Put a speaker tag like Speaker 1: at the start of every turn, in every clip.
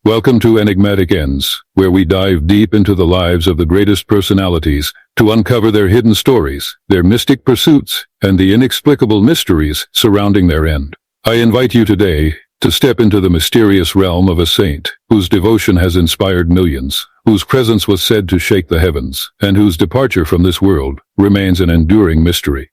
Speaker 1: Welcome to Enigmatic Ends, where we dive deep into the lives of the greatest personalities to uncover their hidden stories, their mystic pursuits, and the inexplicable mysteries surrounding their end. I invite you today to step into the mysterious realm of a saint whose devotion has inspired millions, whose presence was said to shake the heavens, and whose departure from this world remains an enduring mystery.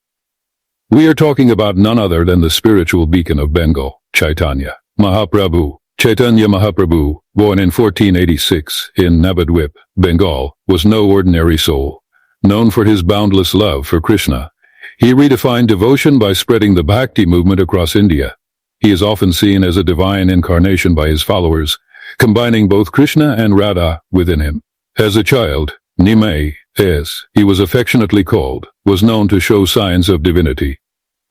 Speaker 1: We are talking about none other than the spiritual beacon of Bengal, Chaitanya Mahaprabhu. Chaitanya Mahaprabhu, born in 1486 in Nabadwip, Bengal, was no ordinary soul. Known for his boundless love for Krishna, he redefined devotion by spreading the Bhakti movement across India. He is often seen as a divine incarnation by his followers, combining both Krishna and Radha within him. As a child, Nimai, as he was affectionately called, was known to show signs of divinity.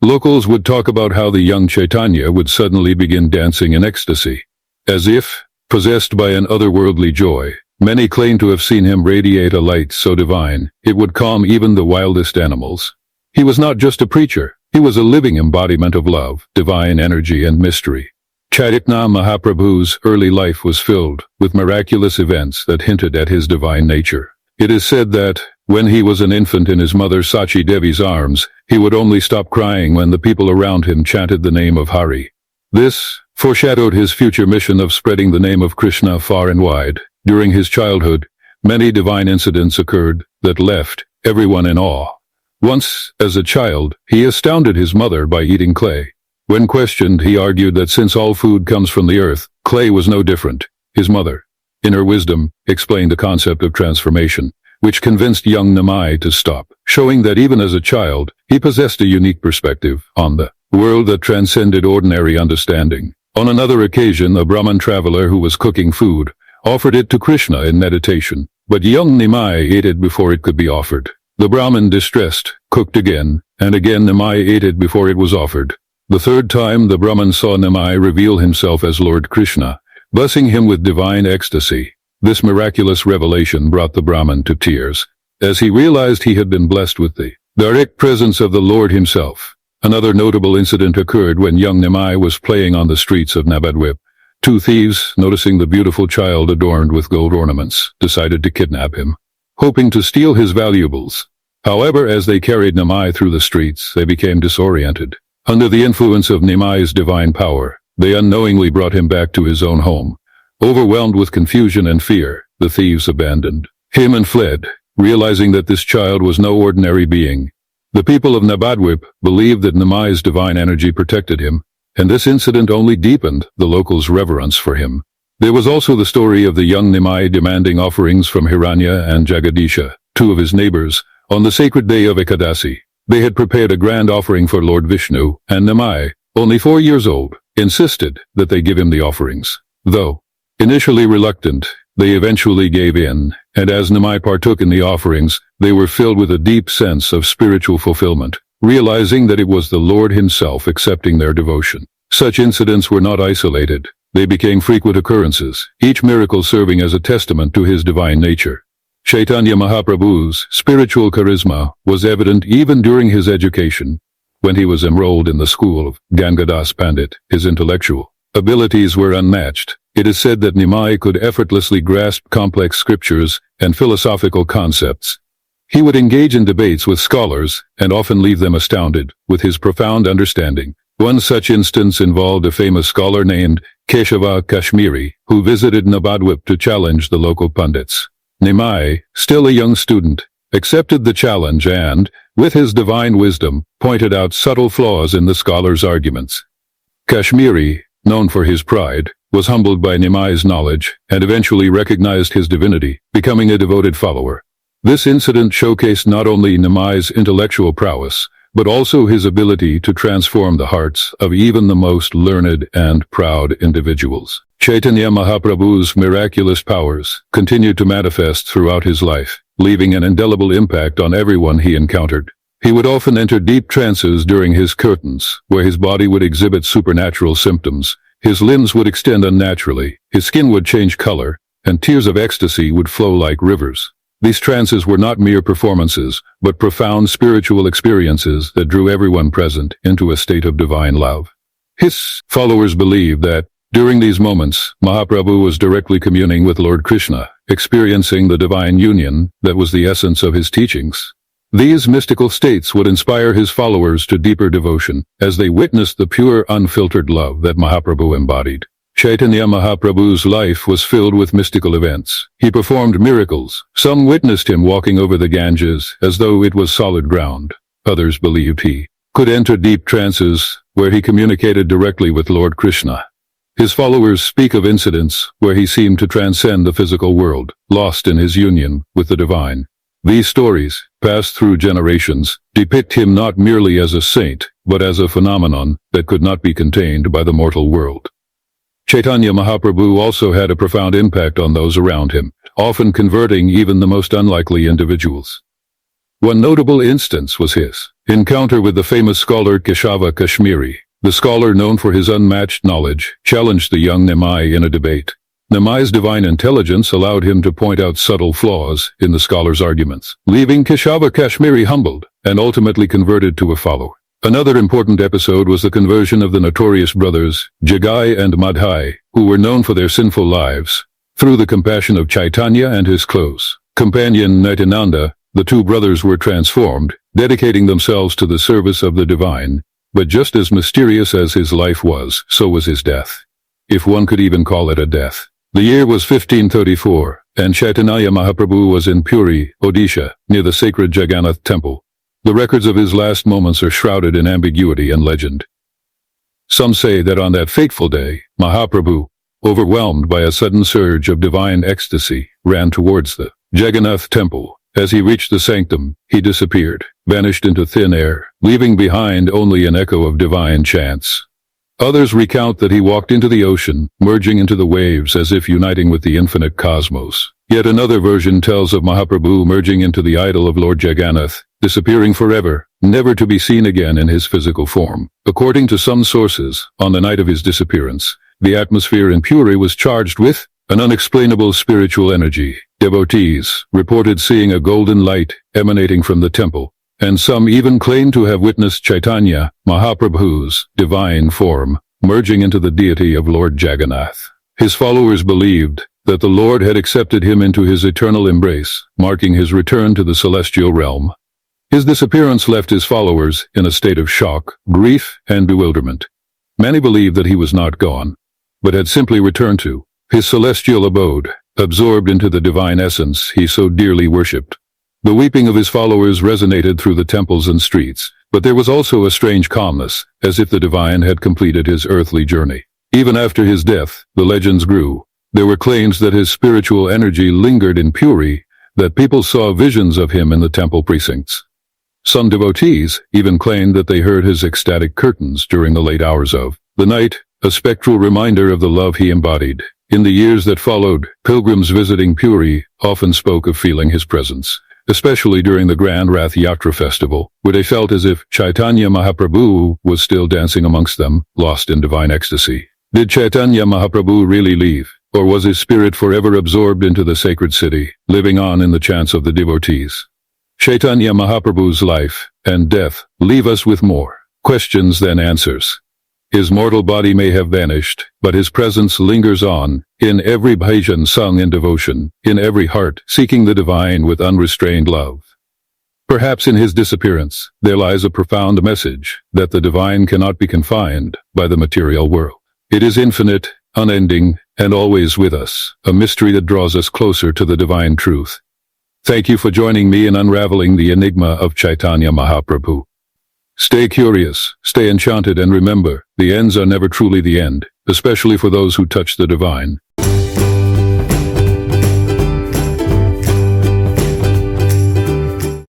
Speaker 1: Locals would talk about how the young Chaitanya would suddenly begin dancing in ecstasy. As if possessed by an otherworldly joy, many claim to have seen him radiate a light so divine it would calm even the wildest animals. He was not just a preacher, he was a living embodiment of love, divine energy, and mystery. Chaitanya Mahaprabhu's early life was filled with miraculous events that hinted at his divine nature. It is said that, when he was an infant in his mother Sachi Devi's arms, he would only stop crying when the people around him chanted the name of Hari. This foreshadowed his future mission of spreading the name of Krishna far and wide. During his childhood, many divine incidents occurred that left everyone in awe. Once, as a child, he astounded his mother by eating clay. When questioned, he argued that since all food comes from the earth, clay was no different. His mother, in her wisdom, explained the concept of transformation, which convinced young Nimai to stop, showing that even as a child, he possessed a unique perspective on the world that transcended ordinary understanding. On another occasion, a Brahmin traveler who was cooking food offered it to Krishna in meditation, but young Nimai ate it before it could be offered. The Brahmin, distressed, cooked again, and again Nimai ate it before it was offered. The third time, the Brahmin saw Nimai reveal himself as Lord Krishna, blessing him with divine ecstasy. This miraculous revelation brought the Brahmin to tears, as he realized he had been blessed with the direct presence of the Lord himself. Another notable incident occurred when young Nimai was playing on the streets of Nabadwip. Two thieves, noticing the beautiful child adorned with gold ornaments, decided to kidnap him, hoping to steal his valuables. However, as they carried Nimai through the streets, they became disoriented. Under the influence of Nimai's divine power, they unknowingly brought him back to his own home. Overwhelmed with confusion and fear, the thieves abandoned him and fled, realizing that this child was no ordinary being. The people of Nabadwip believed that Nimai's divine energy protected him, and this incident only deepened the locals' reverence for him. There was also the story of the young Nimai demanding offerings from Hiranya and Jagadisha, two of his neighbors, on the sacred day of Ekadasi. They had prepared a grand offering for Lord Vishnu, and Nimai, only 4 years old, insisted that they give him the offerings. Though initially reluctant, they eventually gave in, and as Nimai partook in the offerings, they were filled with a deep sense of spiritual fulfillment, realizing that it was the Lord himself accepting their devotion. Such incidents were not isolated. They became frequent occurrences, each miracle serving as a testament to his divine nature. Chaitanya Mahaprabhu's spiritual charisma was evident even during his education. When he was enrolled in the school of Gangadas Pandit, his intellectual abilities were unmatched. It is said that Nimai could effortlessly grasp complex scriptures and philosophical concepts. He would engage in debates with scholars and often leave them astounded with his profound understanding. One such instance involved a famous scholar named Keshava Kashmiri, who visited Nabadwip to challenge the local pundits. Nimai, still a young student, accepted the challenge and, with his divine wisdom, pointed out subtle flaws in the scholar's arguments. Kashmiri, known for his pride, was humbled by Nimai's knowledge and eventually recognized his divinity, becoming a devoted follower. This incident showcased not only Nimai's intellectual prowess, but also his ability to transform the hearts of even the most learned and proud individuals. Chaitanya Mahaprabhu's miraculous powers continued to manifest throughout his life, leaving an indelible impact on everyone he encountered. He would often enter deep trances during his kirtans, where his body would exhibit supernatural symptoms. His limbs would extend unnaturally, his skin would change color, and tears of ecstasy would flow like rivers. These trances were not mere performances, but profound spiritual experiences that drew everyone present into a state of divine love. His followers believed that During these moments, Mahaprabhu was directly communing with Lord Krishna, experiencing the divine union that was the essence of his teachings. These mystical states would inspire his followers to deeper devotion, as they witnessed the pure, unfiltered love that Mahaprabhu embodied. Chaitanya Mahaprabhu's life was filled with mystical events. He performed miracles. Some witnessed him walking over the Ganges as though it was solid ground. Others believed he could enter deep trances where he communicated directly with Lord Krishna. His followers speak of incidents where he seemed to transcend the physical world, lost in his union with the divine. These stories, passed through generations, depict him not merely as a saint, but as a phenomenon that could not be contained by the mortal world. Chaitanya Mahaprabhu also had a profound impact on those around him, often converting even the most unlikely individuals. One notable instance was his encounter with the famous scholar Keshava Kashmiri. The scholar, known for his unmatched knowledge, challenged the young Nimai in a debate. Nimai's divine intelligence allowed him to point out subtle flaws in the scholar's arguments, leaving Keshava Kashmiri humbled and ultimately converted to a follower. Another important episode was the conversion of the notorious brothers Jagai and Madhai, who were known for their sinful lives. Through the compassion of Chaitanya and his close companion Nityananda, the two brothers were transformed, dedicating themselves to the service of the divine. But just as mysterious as his life was, so was his death. If one could even call it a death. The year was 1534, and Chaitanya Mahaprabhu was in Puri, Odisha, near the sacred Jagannath temple. The records of his last moments are shrouded in ambiguity and legend. Some say that on that fateful day, Mahaprabhu, overwhelmed by a sudden surge of divine ecstasy, ran towards the Jagannath temple. As he reached the sanctum, he disappeared, vanished into thin air, leaving behind only an echo of divine chants. Others recount that he walked into the ocean, merging into the waves as if uniting with the infinite cosmos. Yet another version tells of Mahaprabhu merging into the idol of Lord Jagannath, disappearing forever, never to be seen again in his physical form. According to some sources, on the night of his disappearance, the atmosphere in Puri was charged with an unexplainable spiritual energy. Devotees reported seeing a golden light emanating from the temple, and some even claimed to have witnessed Chaitanya Mahaprabhu's divine form merging into the deity of Lord Jagannath. His followers believed that the Lord had accepted him into his eternal embrace, marking his return to the celestial realm. His disappearance left his followers in a state of shock, grief, and bewilderment. Many believed that he was not gone, but had simply returned to his celestial abode, absorbed into the divine essence he so dearly worshipped. The weeping of his followers resonated through the temples and streets, but there was also a strange calmness, as if the divine had completed his earthly journey. Even after his death, the legends grew. There were claims that his spiritual energy lingered in Puri, that people saw visions of him in the temple precincts. Some devotees even claimed that they heard his ecstatic curtains during the late hours of the night, a spectral reminder of the love he embodied. In the years that followed, pilgrims visiting Puri often spoke of feeling his presence, especially during the grand Rath Yatra festival, where they felt as if Chaitanya Mahaprabhu was still dancing amongst them, lost in divine ecstasy. Did Chaitanya Mahaprabhu really leave, or was his spirit forever absorbed into the sacred city, living on in the chants of the devotees? Chaitanya Mahaprabhu's life and death leave us with more questions than answers. His mortal body may have vanished, but his presence lingers on, in every bhajan sung in devotion, in every heart seeking the divine with unrestrained love. Perhaps in his disappearance, there lies a profound message that the divine cannot be confined by the material world. It is infinite, unending, and always with us, a mystery that draws us closer to the divine truth. Thank you for joining me in unraveling the enigma of Chaitanya Mahaprabhu. Stay curious, stay enchanted, and remember, the ends are never truly the end, especially for those who touch the divine.